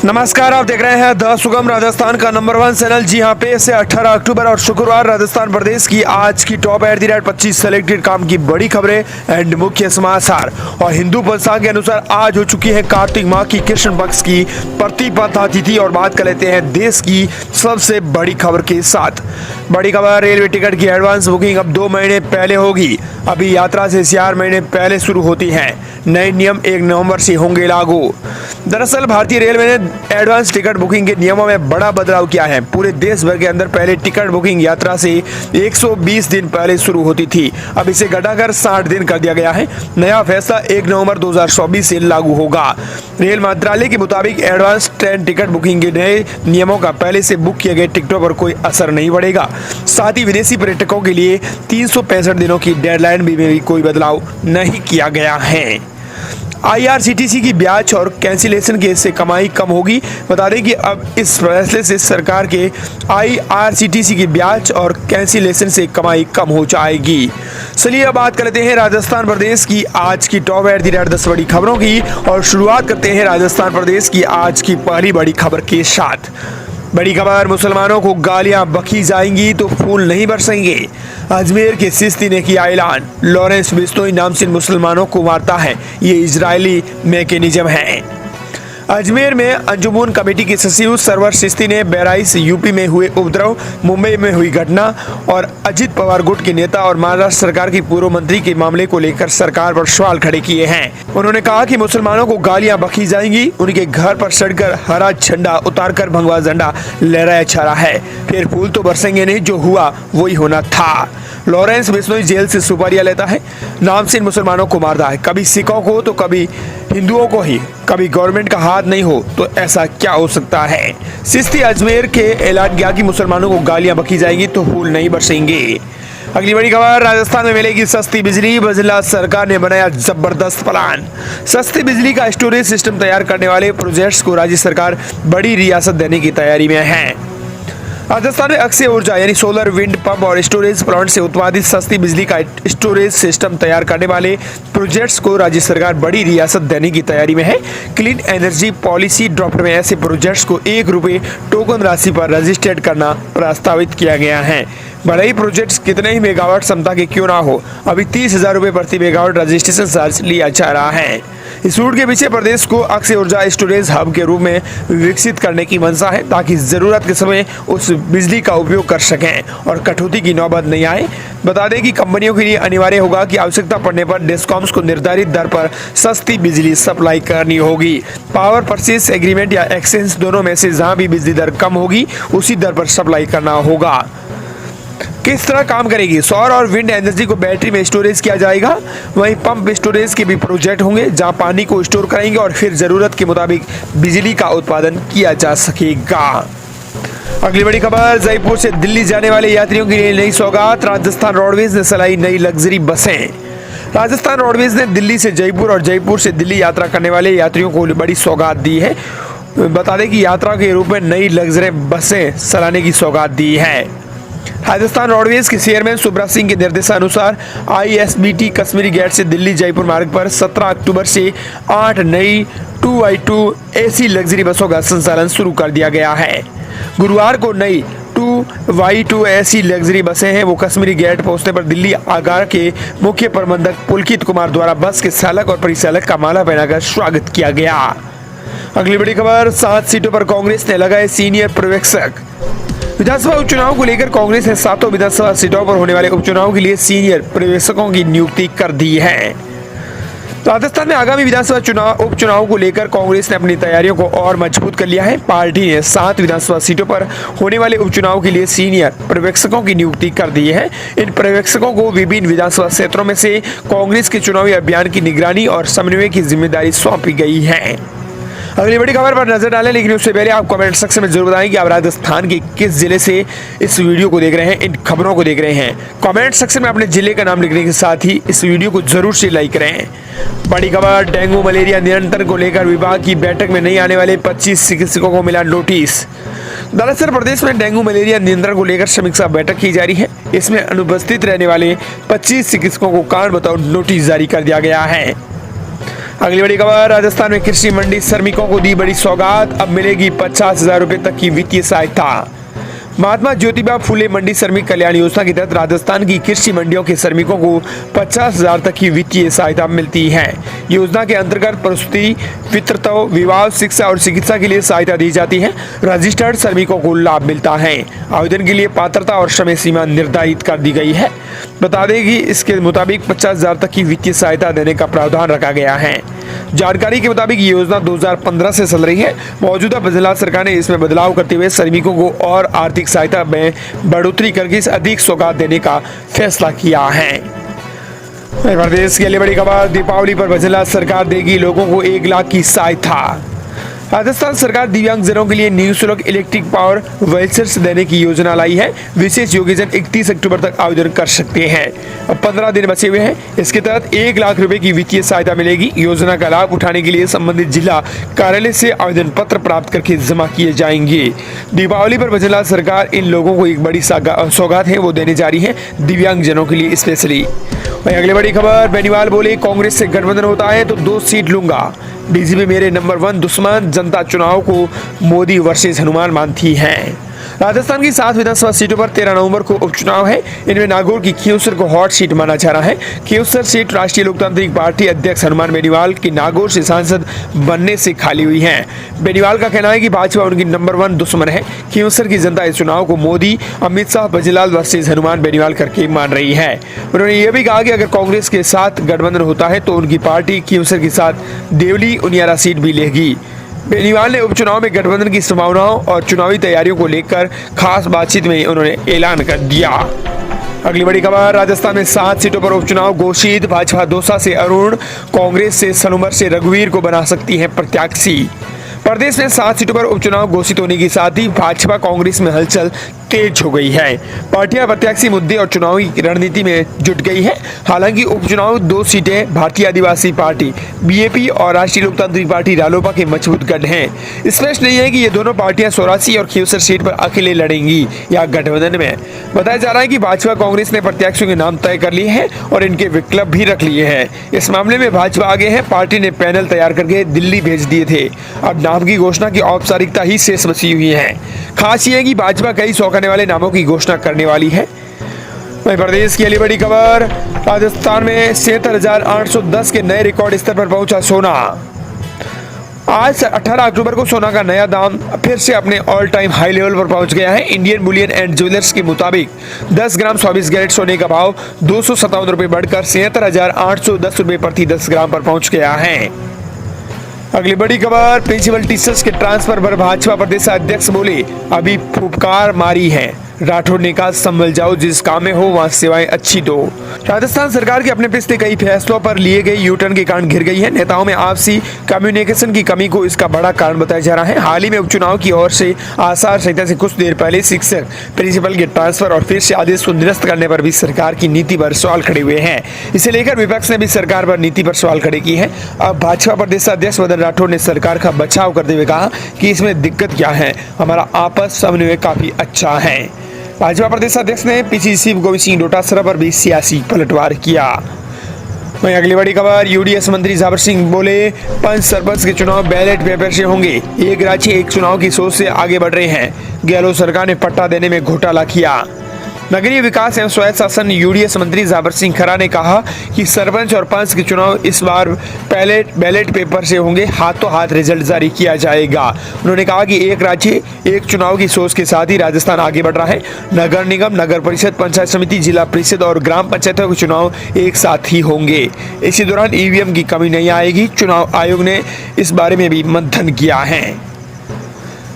नमस्कार, आप देख रहे हैं द सुगम राजस्थान का नंबर 1 चैनल। जी हाँ, पे से 18 अक्टूबर और शुक्रवार राजस्थान प्रदेश की आज की टॉप @ 25 सेलेक्टेड काम की बड़ी खबरें एंड मुख्य समाचार। और हिंदू पंचांग के अनुसार आज हो चुकी है कार्तिक माह की कृष्ण पक्ष की प्रतिपदा तिथि। और बात कर लेते हैं देश की सबसे बड़ी खबर के साथ। बड़ी खबर, रेलवे टिकट की एडवांस बुकिंग अब 2 महीने पहले होगी। अभी यात्रा से 4 महीने पहले शुरू होती है। नए नियम 1 नवंबर से होंगे लागू। दरअसल भारतीय रेलवे ने एडवांस टिकट बुकिंग के नियमों में बड़ा बदलाव किया है। पूरे देश भर के अंदर पहले टिकट बुकिंग यात्रा से 120 दिन पहले शुरू होती थी, अब इसे घटाकर 60 दिन कर दिया गया है। नया फैसला 1 नवंबर 2024 से लागू होगा। रेल मंत्रालय के मुताबिक एडवांस ट्रेन टिकट बुकिंग के नए नियमों का पहले से बुक किए गए टिकटों पर कोई असर नहीं पड़ेगा। साथ ही विदेशी पर्यटकों के लिए 365 दिनों की डेडलाइन में भी कोई बदलाव नहीं किया गया है। IRCTC की ब्याज और कैंसिलेशन के से कमाई कम होगी। बता दें कि अब इस फैसले से सरकार के IRCTC की ब्याज और कैंसिलेशन से कमाई कम हो जाएगी। चलिए अब बात करते हैं राजस्थान प्रदेश की आज की टॉप @ 10 बड़ी खबरों की। और शुरुआत करते हैं राजस्थान प्रदेश की आज की पहली बड़ी खबर के साथ। बड़ी खबर, मुसलमानों को गालियां बकी जाएंगी तो फूल नहीं बरसेंगे। अजमेर के सिस्ती ने किया ऐलान। लॉरेंस बिश्नोई नाम से मुसलमानों को मारता है, ये इजरायली मैकेनिज्म है। अजमेर में अंजुमन कमेटी के सचिव सरवर सिस्ती ने बहराइच यूपी में हुए उपद्रव, मुंबई में हुई घटना और अजित पवार गुट के नेता और महाराष्ट्र सरकार की पूर्व मंत्री के मामले को लेकर सरकार पर सवाल खड़े किए हैं। उन्होंने कहा कि मुसलमानों को गालियां बकी जाएंगी, उनके घर पर चढ़कर हरा झंडा उतारकर भगवा झंडा लहराया जा रहा है, फिर फूल तो बरसेंगे नहीं, जो हुआ वही होना था। लॉरेंस बिश्नोई जेल से सुपारियां लेता है, नाम से मुसलमानों को मारता है, कभी सिखों को तो कभी हिंदुओं को ही, कभी गवर्नमेंट का हाथ नहीं हो तो ऐसा क्या हो सकता है। सिस्ती अजमेर के ऐलान किया कि मुसलमानों को गालियां बकी जाएंगी तो फूल नहीं बरसेंगे। अगली बड़ी खबर, राजस्थान में मिलेगी सस्ती बिजली। गुजरात सरकार ने बनाया जबरदस्त प्लान। सस्ती बिजली का स्टोरेज सिस्टम तैयार करने वाले प्रोजेक्ट्स को राज्य सरकार बड़ी रियासत देने की तैयारी में है। राजस्थान में अक्षय ऊर्जा यानी सोलर, विंड पंप और स्टोरेज प्लांट से उत्पादित सस्ती बिजली का स्टोरेज सिस्टम तैयार करने वाले प्रोजेक्ट्स को राज्य सरकार बड़ी रियासत देने की तैयारी में है। क्लीन एनर्जी पॉलिसी ड्राफ्ट में ऐसे प्रोजेक्ट्स को ₹1 टोकन राशि पर रजिस्टर्ड करना प्रस्तावित किया गया है। भले ही प्रोजेक्ट्स कितने ही मेगावाट क्षमता के क्यों ना हो, अभी ₹30,000 प्रति मेगावाट रजिस्ट्रेशन चार्ज लिया जा रहा है। इस रूट के पीछे प्रदेश को अक्षय ऊर्जा स्टोरेज हब के रूप में विकसित करने की मंशा है, ताकि जरूरत के समय उस बिजली का उपयोग कर सकें और कटौती की नौबत नहीं आए। बता दें कि कंपनियों के लिए अनिवार्य होगा कि आवश्यकता पड़ने पर डिस्कॉम्स को निर्धारित दर पर सस्ती बिजली सप्लाई करनी होगी। पावर परचेज एग्रीमेंट या एक्सचेंज, दोनों में से जहां भी बिजली दर कम होगी उसी दर पर सप्लाई करना होगा। किस तरह काम करेगी? सौर और विंड एनर्जी को बैटरी में स्टोरेज किया जाएगा। वहीं पंप स्टोरेज के भी प्रोजेक्ट होंगे, जहां पानी को स्टोर करेंगे और फिर जरूरत के मुताबिक बिजली का उत्पादन किया जा सकेगा। अगली बड़ी खबर, जयपुर से दिल्ली जाने वाले यात्रियों के लिए नई सौगात। राजस्थान रोडवेज ने चलाई नई लग्जरी बसें। राजस्थान रोडवेज ने दिल्ली से जयपुर और जयपुर से दिल्ली यात्रा करने वाले यात्रियों को बड़ी सौगात दी है। बता दें कि यात्रा के रूप में नई लग्जरी बसें चलाने की सौगात दी है। राजस्थान रोडवेज के चेयरमैन सुब्रा सिंह के निर्देशानुसार ISBT कश्मीरी गेट से दिल्ली जयपुर मार्ग पर 17 अक्टूबर से 8 नई 2x2 AC लग्जरी बसों का संचालन शुरू कर दिया गया है। गुरुवार को नई 2x2 AC लग्जरी बसें हैं, वो कश्मीरी गेट पहुंचने पर दिल्ली आगार के मुख्य प्रबंधक पुलकित कुमार द्वारा बस के चालक और परिचालक का माला पहनाकर स्वागत किया गया। अगली बड़ी खबर, 7 सीटों पर कांग्रेस ने लगाए सीनियर पर्यवेक्षक। विधानसभा उपचुनाव को लेकर कांग्रेस ने 7 विधानसभा सीटों पर होने वाले उपचुनाव के लिए सीनियर पर्यवेक्षकों की नियुक्ति कर दी है। राजस्थान में आगामी विधानसभा उपचुनाव को लेकर कांग्रेस ने अपनी तैयारियों को और मजबूत कर लिया है। पार्टी ने 7 विधानसभा सीटों पर होने वाले उपचुनाव के लिए सीनियर पर्यवेक्षकों की नियुक्ति कर दी है। इन पर्यवेक्षकों को विभिन्न विधानसभा क्षेत्रों में से कांग्रेस के चुनावी अभियान की निगरानी और समन्वय की जिम्मेदारी सौंपी गई है। अगली बड़ी खबर पर नजर डालें, लेकिन उससे पहले आप कमेंट सेक्शन में जरूर बताएं कि आप राजस्थान के किस जिले से इस वीडियो को देख रहे हैं, इन खबरों को देख रहे हैं। कमेंट सेक्शन में अपने जिले का नाम लिखने के साथ ही इस वीडियो को जरूर से लाइक करें। बड़ी खबर, डेंगू मलेरिया नियंत्रण को लेकर विभाग की बैठक में नहीं आने वाले 25 चिकित्सकों को मिला नोटिस। दरअसल प्रदेश में डेंगू मलेरिया नियंत्रण को लेकर समीक्षा बैठक की जा रही है। इसमें अनुपस्थित रहने वाले 25 चिकित्सकों को कारण बताओ नोटिस जारी कर दिया गया है। अगली बड़ी खबर, राजस्थान में कृषि मंडी श्रमिकों को दी बड़ी सौगात, अब मिलेगी 50,000 रुपए तक की वित्तीय सहायता। महात्मा ज्योतिबा फूले मंडी श्रमिक कल्याण योजना के तहत राजस्थान की कृषि मंडियों के श्रमिकों को 50,000 तक की वित्तीय सहायता मिलती है। योजना के अंतर्गत प्रसूति, पितृत्व, विवाह, शिक्षा और चिकित्सा के लिए सहायता दी जाती है। रजिस्टर्ड श्रमिकों को लाभ मिलता है। आवेदन के लिए पात्रता और समय सीमा निर्धारित कर दी गई है। बता दें कि इसके मुताबिक 50,000 तक की वित्तीय सहायता देने का प्रावधान रखा गया है। जानकारी के मुताबिक ये योजना 2015 से चल रही है। मौजूदा बजलाल सरकार ने इसमें बदलाव करते हुए श्रमिकों को और आर्थिक सहायता में बढ़ोतरी करके इस अधिक सौगात देने का फैसला किया है। प्रदेश की बड़ी खबर, दीपावली पर बजलाल सरकार देगी लोगों को 1 लाख की सहायता। राजस्थान सरकार दिव्यांगजनों के लिए निःशुल्क इलेक्ट्रिक पावर व्हीलचेयर्स देने की योजना लाई है। विशेष योग्यजन 31 अक्टूबर तक आवेदन कर सकते हैं। अब 15 दिन बचे हुए हैं। इसके तहत 1 लाख रुपए की वित्तीय सहायता मिलेगी। योजना का लाभ उठाने के लिए संबंधित जिला कार्यालय से आवेदन पत्र प्राप्त करके जमा किए जाएंगे। दीपावली पर बजलाल सरकार इन लोगों को एक बड़ी सौगात है वो देने जा रही है, दिव्यांगजनों के लिए स्पेशली। अगली बड़ी खबर, बेनीवाल बोले कांग्रेस से गठबंधन होता है तो 2 सीट लूंगा। डीजीपी मेरे नंबर 1 दुश्मन, जनता चुनाव को मोदी वर्सेस हनुमान मानती है। राजस्थान की 7 विधानसभा सीटों पर 13 नवंबर को उपचुनाव है। इनमें नागौर की खींवसर को हॉट सीट माना जा रहा है। खींवसर सीट राष्ट्रीय लोकतांत्रिक पार्टी अध्यक्ष हनुमान बेनीवाल की नागौर से सांसद बनने से खाली हुई है। बेनीवाल का कहना है कि भाजपा उनकी नंबर 1 दुश्मन है। खींवसर की जनता इस चुनाव को मोदी, अमित शाह, बजलाल वर्सेस हनुमान बेनीवाल करके मान रही है। उन्होंने यह भी कहा कि अगर कांग्रेस के साथ गठबंधन होता है तो उनकी पार्टी खींवसर के साथ देवली उनियारा सीट भी लेगी। बेनीवाल ने उपचुनाव में गठबंधन की संभावनाओं और चुनावी तैयारियों को लेकर खास बातचीत में उन्होंने ऐलान कर दिया। अगली बड़ी खबर, राजस्थान में 7 सीटों पर उपचुनाव घोषित। भाजपा दौसा से अरुण, कांग्रेस से सलूमर से रघुवीर को बना सकती है प्रत्याशी। प्रदेश में 7 सीटों पर उपचुनाव घोषित होने के साथ ही भाजपा कांग्रेस में हलचल तेज हो गई है। पार्टियां प्रत्याशी मुद्दे और चुनावी रणनीति में जुट गई है। हालांकि उपचुनाव 2 सीटें भारतीय आदिवासी पार्टी बीएपी और राष्ट्रीय लोकतांत्रिक पार्टी रालोपा के मजबूत गढ़ हैं। स्पष्ट नहीं है कि ये दोनों पार्टियां 84 और खींवसर सीट पर अकेले लड़ेंगी या गठबंधन में। बताया जा रहा है कि भाजपा कांग्रेस ने प्रत्याशियों के नाम तय कर लिए हैं और इनके विकल्प भी रख लिए हैं। इस मामले में भाजपा आगे है। पार्टी ने पैनल तैयार करके दिल्ली भेज दिए थे। अब नाम की घोषणा की औपचारिकता ही शेष बची हुई है। खास ये है कि भाजपा कई सौंकाने वाले नामों की घोषणा करने वाली है। मध्य प्रदेश की अगली बड़ी खबर, राजस्थान में 76,810 के नए रिकॉर्ड स्तर पर पहुंचा सोना। आज 18 अक्टूबर को सोना का नया दाम फिर से अपने ऑल टाइम हाई लेवल पर पहुंच गया है। इंडियन बुलियन एंड ज्वेलर्स के मुताबिक 10 ग्राम 24 कैरेट सोने का भाव 257 रुपए बढ़कर 76,810 रुपए प्रति 10 ग्राम पर पहुंच गया है। अगली बड़ी खबर, प्रिंसिपल टीचर्स के ट्रांसफर पर भाजपा प्रदेश अध्यक्ष बोले अभी फुफकार मारी है। राठौड़ ने कहा संभल जाओ, जिस काम में हो वहाँ सेवाएं अच्छी दो। राजस्थान सरकार के अपने पिछले कई फैसलों पर लिए गए यूटर्न के कारण घिर गई है। नेताओं में आपसी कम्युनिकेशन की कमी को इसका बड़ा कारण बताया जा रहा है। हाल ही में उपचुनाव की ओर से आचार संहिता से कुछ देर पहले शिक्षक प्रिंसिपल के ट्रांसफर और फिर से आदेश को निरस्त करने पर भी सरकार की नीति पर सवाल खड़े हुए हैं। इसे लेकर विपक्ष ने भी सरकार पर नीति पर सवाल खड़े किए हैं। अब भाजपा प्रदेश अध्यक्ष मदन राठौड़ ने सरकार का बचाव करते हुए कहा कि इसमें दिक्कत क्या है, हमारा आपस समन्वय काफी अच्छा है। भाजपा प्रदेश अध्यक्ष ने पीसीसी गोविंद सिंह डोटासरा पर भी सियासी पलटवार किया। वहीं अगली बड़ी खबर, यूडीएस मंत्री जाबर सिंह बोले पंच सरपंच के चुनाव बैलेट पेपर से होंगे। एक राज्य एक चुनाव की सोच से आगे बढ़ रहे हैं। गहलोत सरकार ने पट्टा देने में घोटाला किया। नगरीय विकास एवं स्वायत्त शासन यूडीएस मंत्री जाबर सिंह खरा ने कहा कि सरपंच और पंच के चुनाव इस बार बैलेट पेपर से होंगे, हाथों हाथ रिजल्ट जारी किया जाएगा। उन्होंने कहा कि एक राज्य एक चुनाव की सोच के साथ ही राजस्थान आगे बढ़ रहा है। नगर निगम, नगर परिषद, पंचायत समिति, जिला परिषद और ग्राम पंचायतों के चुनाव एक साथ ही होंगे। इसी दौरान ईवीएम की कमी नहीं आएगी। चुनाव आयोग ने इस बारे में भी मंथन किया है।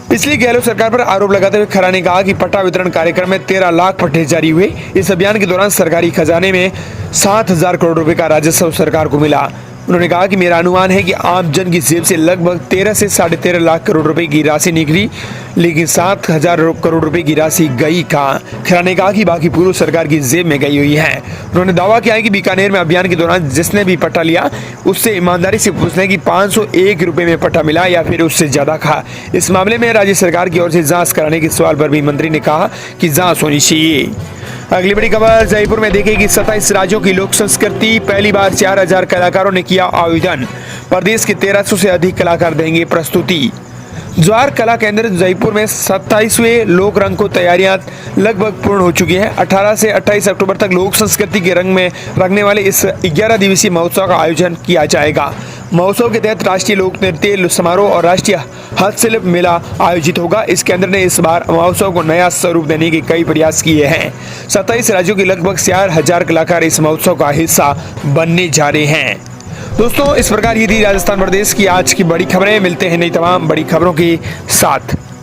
पिछली गहलोत सरकार पर आरोप लगाते हुए खरा ने कहा कि पट्टा वितरण कार्यक्रम में 13 लाख पट्टे जारी हुए। इस अभियान के दौरान सरकारी खजाने में 7,000 करोड़ रुपए का राजस्व सरकार को मिला। उन्होंने कहा कि मेरा अनुमान है कि आम जन की जेब से लगभग 13 से 13.5 लाख करोड़ रुपए की राशि निकली, लेकिन 7,000 करोड़ रुपए की राशि गई कहां। खरा ने कहा कि बाकी पूरी सरकार की जेब में गई हुई है। उन्होंने दावा किया है कि बीकानेर में अभियान के दौरान जिसने भी पट्टा लिया उससे ईमानदारी से पूछना है कि 501 रुपए में पट्टा मिला या फिर उससे ज्यादा खा। इस मामले में राज्य सरकार की ओर से जांच कराने के सवाल पर भी मंत्री ने कहा कि जांच होनी चाहिए। अगली बड़ी खबर जयपुर में देखिए कि 27 राज्यों की लोक संस्कृति, पहली बार 4000 कलाकारों ने किया आयोजन। प्रदेश के 1300 से अधिक कलाकार देंगे प्रस्तुति। ज्वार कला केंद्र जयपुर में 27वें लोक रंग को तैयारियां लगभग पूर्ण हो चुकी हैं। 18 से 28 अक्टूबर तक लोक संस्कृति के रंग में रंगने वाले इस 11 दिवसीय महोत्सव का आयोजन किया जाएगा। महोत्सव के तहत राष्ट्रीय लोक नृत्य समारोह और राष्ट्रीय हस्तशिल्प मेला आयोजित होगा। इस केंद्र ने इस बार महोत्सव को नया स्वरूप देने के कई प्रयास किए हैं। 27 राज्यों के लगभग 4000 कलाकार इस महोत्सव का हिस्सा बनने जा रहे हैं। दोस्तों, इस प्रकार ये थी राजस्थान प्रदेश की आज की बड़ी खबरें। मिलते हैं नई तमाम बड़ी खबरों के साथ।